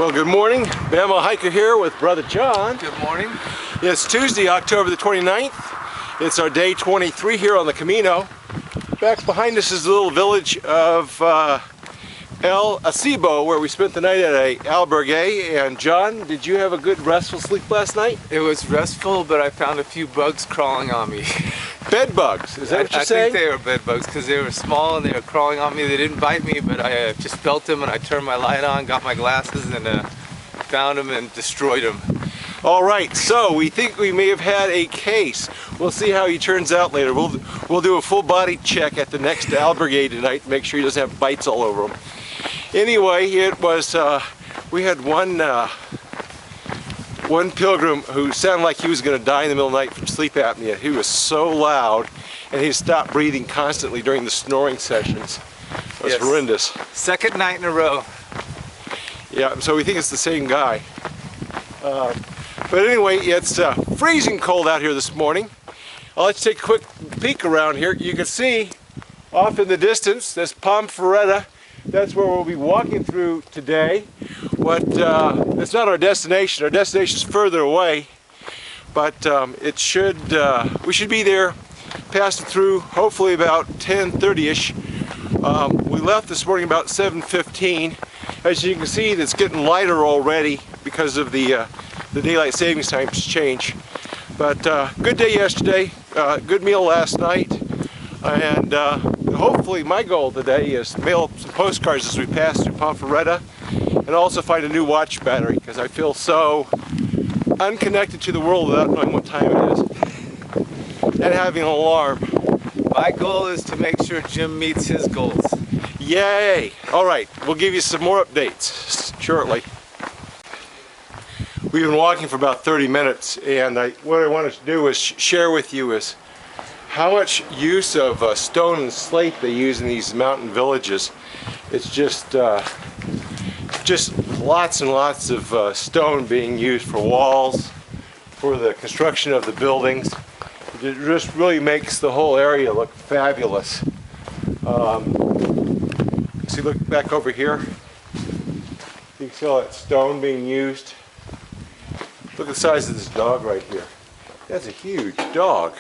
Well, good morning. Bama hiker here with Brother John. Good morning. It's Tuesday, October the 29th. It's our day 23 here on the Camino. Back behind us is the little village of Acebo, where we spent the night at a albergue. And John, did you have a good restful sleep last night? It was restful, but I found a few bugs crawling on me. Bed bugs, is that what you're saying? I think they were bed bugs because they were small and they were crawling on me. They didn't bite me, but I just felt them and I turned my light on, got my glasses, and found them and destroyed them. All right, so we think we may have had a case. We'll see how he turns out later. We'll do a full body check at the next albergue tonight to make sure he doesn't have bites all over him. Anyway, it was we had one pilgrim who sounded like he was going to die in the middle of the night from sleep apnea. He was so loud, and he stopped breathing constantly during the snoring sessions. It was horrendous. Second night in a row. Yeah, so we think it's the same guy. But anyway, it's freezing cold out here this morning. I'll let you take a quick peek around here. You can see off in the distance, this Ponferrado. That's where we'll be walking through today. It's not our destination. Our destination is further away, but we should be there, passing through hopefully about 10:30ish. We left this morning about 7:15. As you can see, it's getting lighter already because of the daylight savings times change. But good day yesterday, good meal last night, and hopefully my goal today is to mail some postcards as we pass through Ponferrado, and also find a new watch battery because I feel so unconnected to the world without knowing what time it is and having an alarm. My goal is to make sure Jim meets his goals. Yay! All right, we'll give you some more updates shortly. We've been walking for about 30 minutes, and what I wanted to do is share with you is how much use of stone and slate they use in these mountain villages. It's just lots and lots of stone being used for walls, for the construction of the buildings. It just really makes the whole area look fabulous. See, look back over here. You can see all that stone being used. Look at the size of this dog right here. That's a huge dog.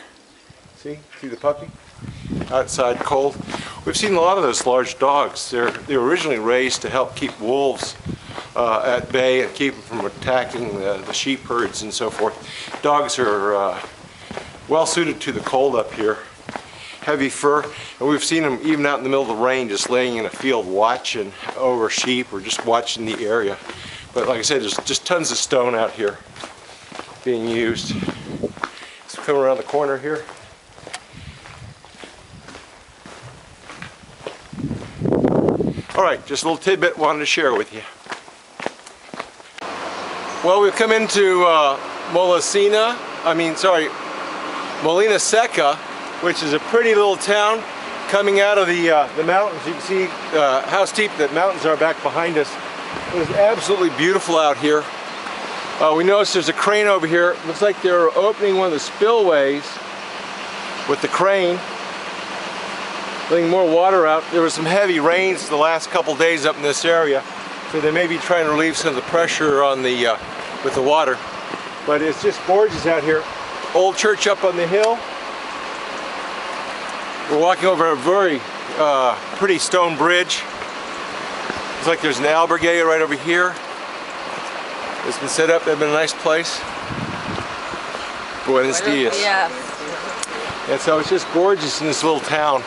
See the puppy? Outside cold. We've seen a lot of those large dogs. They were originally raised to help keep wolves at bay and keep them from attacking the sheep herds and so forth. Dogs are well suited to the cold up here. Heavy fur, and we've seen them even out in the middle of the rain just laying in a field watching over sheep or just watching the area. But like I said, there's just tons of stone out here being used. Let's come around the corner here. All right, just a little tidbit wanted to share with you. Well, we've come into Mula Seca, which is a pretty little town coming out of the mountains. You can see how steep the mountains are back behind us. It is absolutely beautiful out here. We noticed there's a crane over here. It looks like they're opening one of the spillways with the crane, letting more water out. There was some heavy rains the last couple days up in this area, so they may be trying to relieve some of the pressure on with the water. But it's just gorgeous out here. Old church up on the hill. We're walking over a very pretty stone bridge. Looks like there's an albergue right over here. It's been set up. It's been a nice place. Buenos dias. Yeah. And so it's just gorgeous in this little town.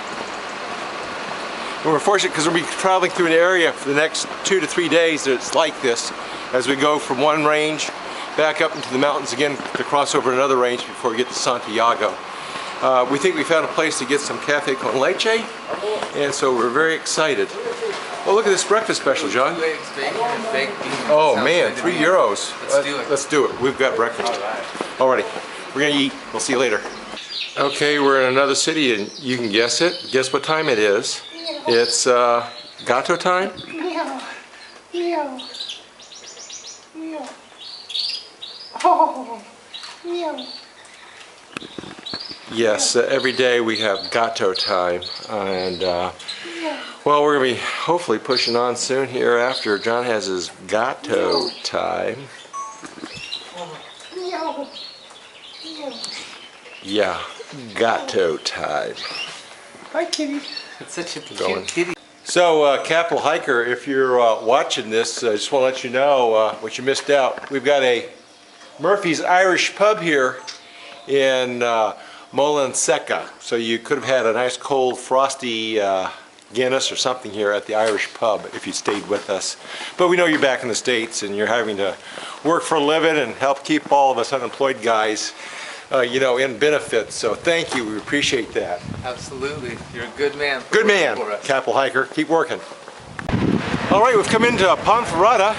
And we're fortunate because we'll be traveling through an area for the next 2 to 3 days that's like this, as we go from one range back up into the mountains again to cross over another range before we get to Santiago. We think we found a place to get some cafe con leche, and so we're very excited. Well, look at this breakfast special, John. Oh man, €3. Let's do it. We've got breakfast. Alrighty, we're gonna eat. We'll see you later. Okay, we're in another city, and you can guess it. Guess what time it is? It's gato time. Meow. Meow. Meow. Oh. Meow. Yes, every day we have gato time, and Well, we're going to be hopefully pushing on soon here after John has his gato time. Meow. Meow. Yeah, gato time. Hi, kitty. It's such a Going. cute kitty. So, Capel Hiker, if you're watching this, I just want to let you know what you missed out. We've got a Murphy's Irish pub here in Mula Seca. So you could have had a nice cold frosty Guinness or something here at the Irish pub if you stayed with us. But we know you're back in the States and you're having to work for a living and help keep all of us unemployed guys you know, in benefits. So thank you, we appreciate that. Absolutely. You're a good man. Good man, For us. Capel Hiker. Keep working. All right, we've come into Ponferrado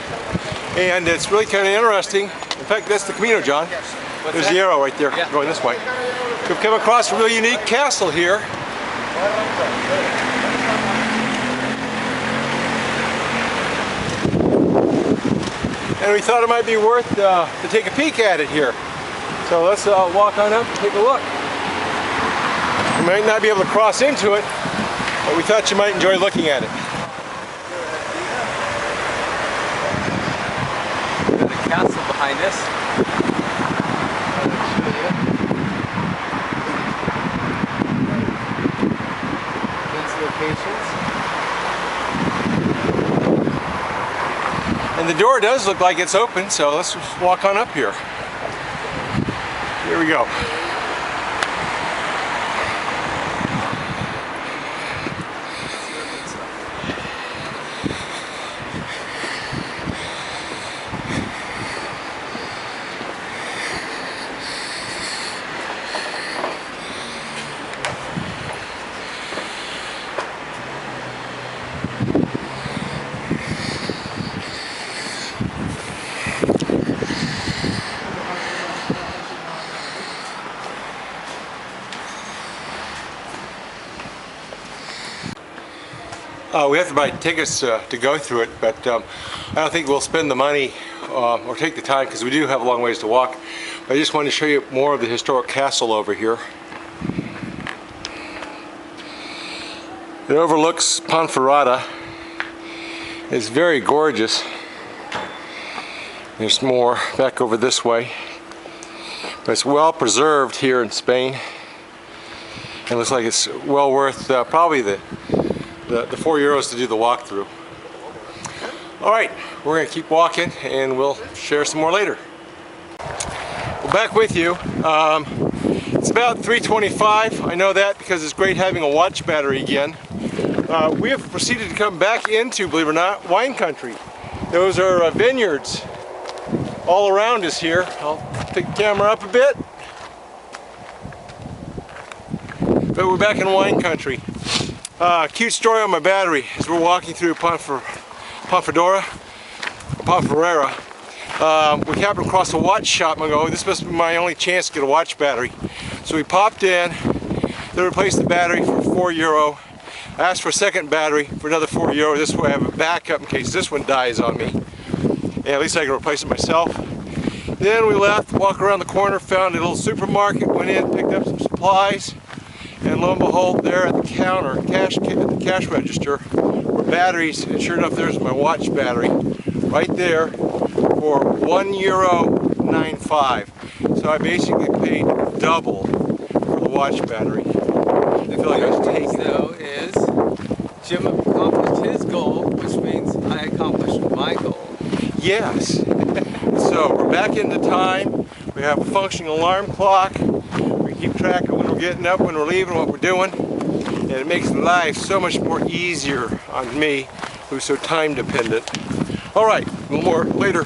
and it's really kind of interesting. In fact, that's the Camino, John. There's the arrow right there going this way. We've come across a really unique castle here. And we thought it might be worth to take a peek at it here. So let's walk on up and take a look. You might not be able to cross into it, but we thought you might enjoy looking at it. There's a castle behind us. Locations. And the door does look like it's open, so let's just walk on up here. Here we go. We have to buy tickets to go through it, but I don't think we'll spend the money or take the time because we do have a long ways to walk. But I just wanted to show you more of the historic castle over here. It overlooks Ponferrado. It's very gorgeous. There's more back over this way. But it's well preserved here in Spain. It looks like it's well worth probably the €4 to do the walkthrough. All right, we're going to keep walking and we'll share some more later. Well, back with you. It's about 3:25. I know that because it's great having a watch battery again. We have proceeded to come back into, believe it or not, wine country. Those are vineyards all around us here. I'll pick the camera up a bit. But we're back in wine country. Cute story on my battery as we're walking through Ponferrado. We happened across a watch shop and go, this must be my only chance to get a watch battery. So we popped in, they replaced the battery for €4. I asked for a second battery for another €4. This way I have a backup in case this one dies on me. And at least I can replace it myself. Then we left, walked around the corner, found a little supermarket, went in, picked up some supplies. And lo and behold, there at the counter, at the cash register, were batteries, and sure enough, there's my watch battery, right there, for €1.95. So I basically paid double for the watch battery. I feel like I was taking it. Though is Jim accomplished his goal, which means I accomplished my goal. Yes. So we're back into time. We have a functioning alarm clock. Keep track of when we're getting up, when we're leaving, what we're doing, and it makes life so much more easier on me, who's so time dependent. All right, a little more later.